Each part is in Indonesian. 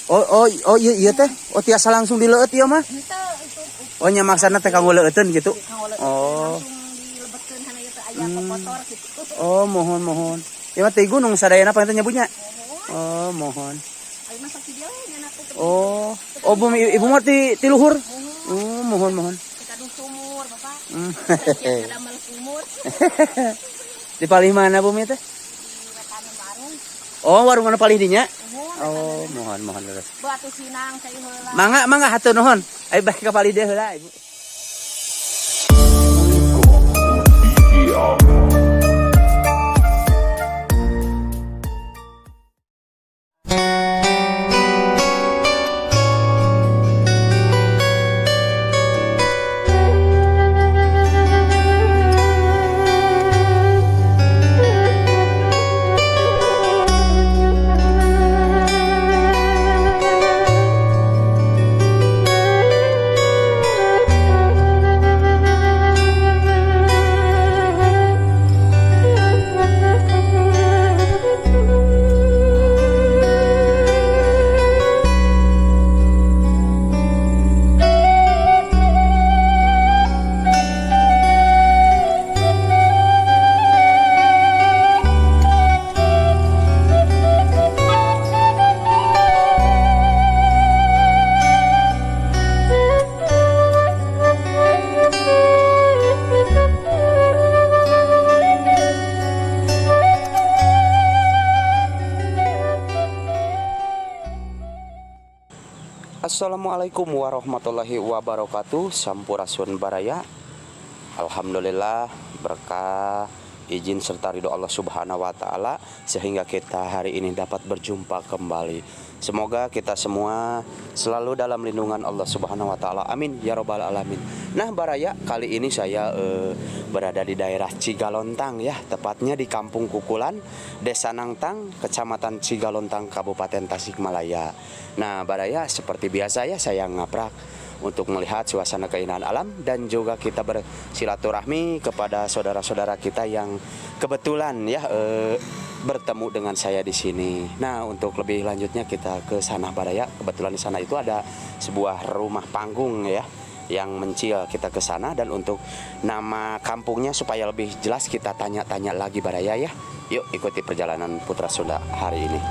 Oh iya teh. Oh tiasa langsung dileueut ieu mah. Oh nya maksana teh kanggo leueuteun gitu. Oh. Dilebetkeun hana ieu teh aya kotor gitu. Oh, mohon. Ieu mah teh gunung sadayana panten nyebutnya. Oh, mohon. Ari mah saksi dia nya teh. Oh, bumi ibu mah ti luhur. Oh, mohon. Kadung sumur, Bapak. Ada mel sumur. Di palih mana bumi teh? Oh, warung anu palih dinya? Oh, mohon lurus. Batu sinang cai heula. Mangga hatur nuhun. Ayo balik ka palih deui heula, Ibu. Assalamualaikum warahmatullahi wabarakatuh. Sampurasun baraya. Alhamdulillah berkah izin serta ridho Allah Subhanahu wa taala sehingga kita hari ini dapat berjumpa kembali. Semoga kita semua selalu dalam lindungan Allah Subhanahu wa taala. Amin ya robbal alamin. Nah, baraya, kali ini saya berada di daerah Cigalontang ya, tepatnya di Kampung Kukulan, Desa Nangtang, Kecamatan Cigalontang, Kabupaten Tasikmalaya. Nah, baraya, seperti biasa ya saya ngaprak untuk melihat suasana keindahan alam dan juga kita bersilaturahmi kepada saudara-saudara kita yang kebetulan ya bertemu dengan saya di sini. Nah, untuk lebih lanjutnya kita ke sana baraya. Kebetulan di sana itu ada sebuah rumah panggung ya yang mencil, kita ke sana, dan untuk nama kampungnya supaya lebih jelas kita tanya-tanya lagi baraya ya. Yuk ikuti perjalanan Putra Sunda hari ini.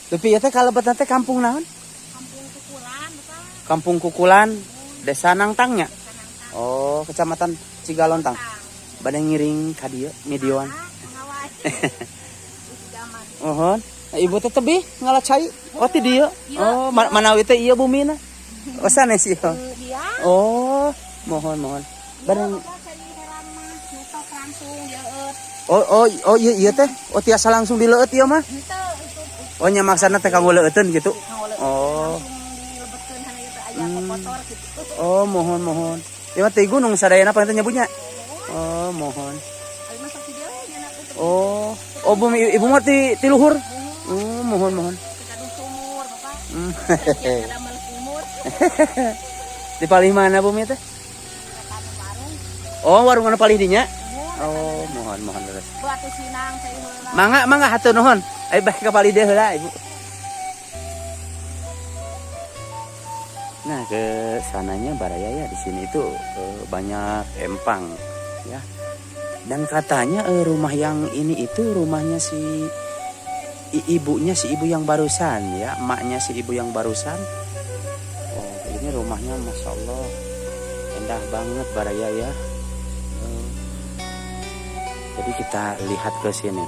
Tapi ya teh kalebet teh kampung naon? Kampung Kukulan, Bapak. Kampung Kukulan, Desa Nangtangnya. Oh, Kecamatan Cigalontang. Bade ngiring ka dieu midioan. Mohon. Ibu teh tebih ngalacai. Oh ti dieu. Oh, manawi teh ieu bumina. Oh sanes ieu. Oh, mohon. Bareng Oh iya teh. Oh tiasa langsung dileueut ieu mah. Oh nya maksana teh kanggo leueuteun gitu. Oh. Dilebetkeun hana ieu teh aya kotor gitu. Oh, mohon. Ieu mah teh gunung sadayana panten nyebutnya. Oh, mohon. Ari mah saksi dia nya teh. Oh. Oh, bumi ibu mah ti luhur. Mohon. Kadung sumur Bapak. Hmm. Sekian kada malas sumur. Di palih mana bumi teh? Kata warung. Oh, warung anu palih dinya. Sumur. Oh, mohon terus. Batu sinang saya heula. Mangga hatur nuhun. Ai bah ka palih deui heula, Ibu. Nah, ke sananya Baraya ya, di sini itu banyak empang ya. Dan katanya rumah yang ini itu rumahnya si ibunya, si ibu yang barusan ya, emaknya si ibu yang barusan. Oh, ini rumahnya Masya Allah indah banget Baraya ya. Jadi kita lihat ke sini.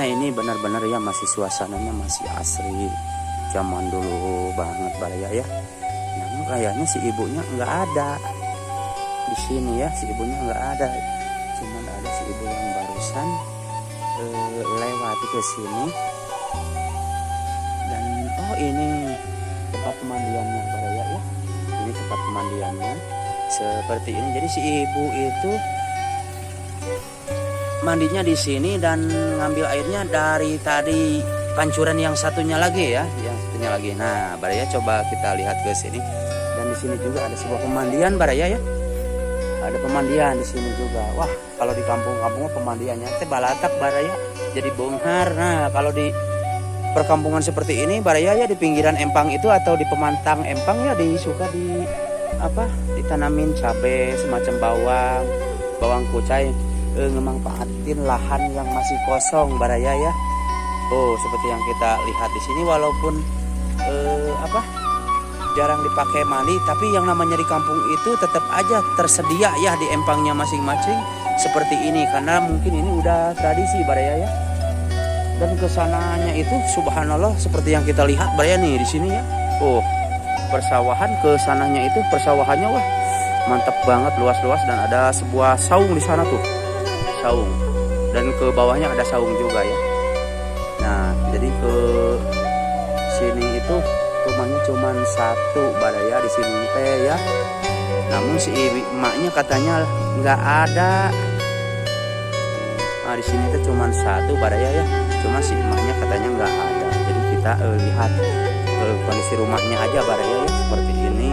Nah, ini benar-benar ya masih suasananya masih asri zaman dulu banget Baraya ya. Namun kayaknya si ibunya nggak ada di sini ya, si ibunya nggak ada. Cuman ada si ibu yang barusan lewat ke sini. Dan oh, ini tempat pemandiannya Baraya ya. Ini tempat pemandiannya seperti ini. Jadi si ibu itu mandinya di sini dan ngambil airnya dari tadi pancuran yang satunya lagi ya, Nah, Baraya coba kita lihat ke sini. Dan di sini juga ada sebuah pemandian Baraya ya. Ada pemandian di sini juga. Wah, kalau di kampung-kampung pemandiannya teh balatak Baraya jadi bonghar. Nah, kalau di perkampungan seperti ini Baraya ya, di pinggiran empang itu atau di pemantang empang ya suka di ditanamin cabai semacam bawang kucai, ngemanfaatin lahan yang masih kosong Baraya ya. Oh, seperti yang kita lihat di sini, walaupun jarang dipakai mandi, tapi yang namanya di kampung itu tetap aja tersedia ya di empangnya masing-masing seperti ini, karena mungkin ini udah tradisi Baraya ya. Dan kesananya itu subhanallah seperti yang kita lihat Baraya nih di sini ya. Oh, persawahan, kesananya itu persawahannya wah mantap banget, luas-luas, dan ada sebuah saung di sana tuh, saung, dan ke bawahnya ada saung juga ya. Nah, jadi ke sini itu rumahnya cuma satu Baraya di sini teh ya. Namun si emaknya katanya nggak ada. Nah, di sini tuh cuma satu Baraya ya. Cuma si emaknya katanya nggak ada. Jadi kita lihat kondisi rumahnya aja Baraya ya, seperti ini.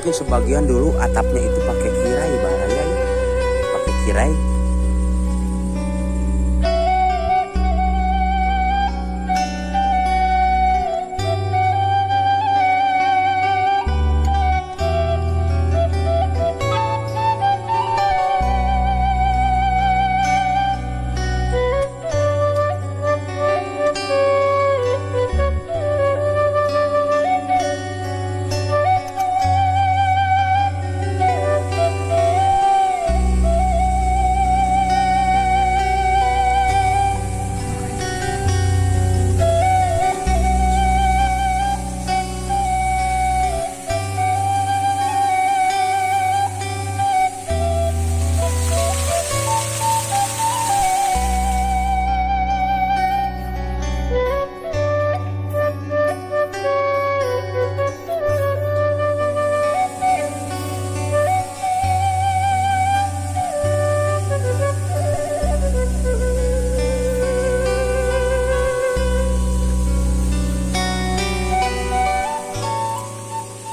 Mungkin sebagian dulu atapnya itu pakai kirai Baraya ya, pakai kirai.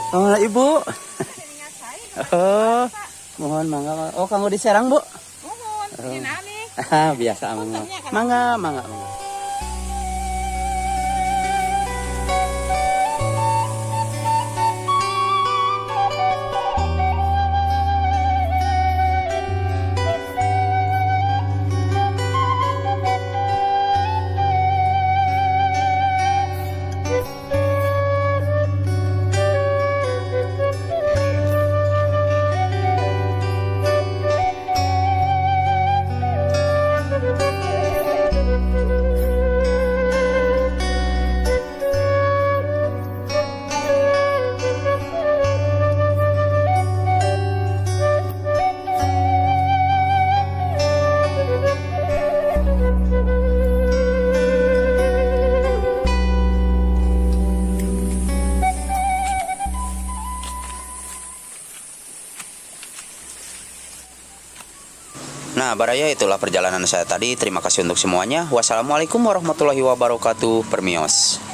Oh, Ibu. Oh, mohon mangga. Oh, kanggo diserang, Bu. Mohon, ini nani. Biasa mangga. Mangga. Nah, Baraya, itulah perjalanan saya tadi. Terima kasih untuk semuanya. Wassalamualaikum warahmatullahi wabarakatuh. Permios.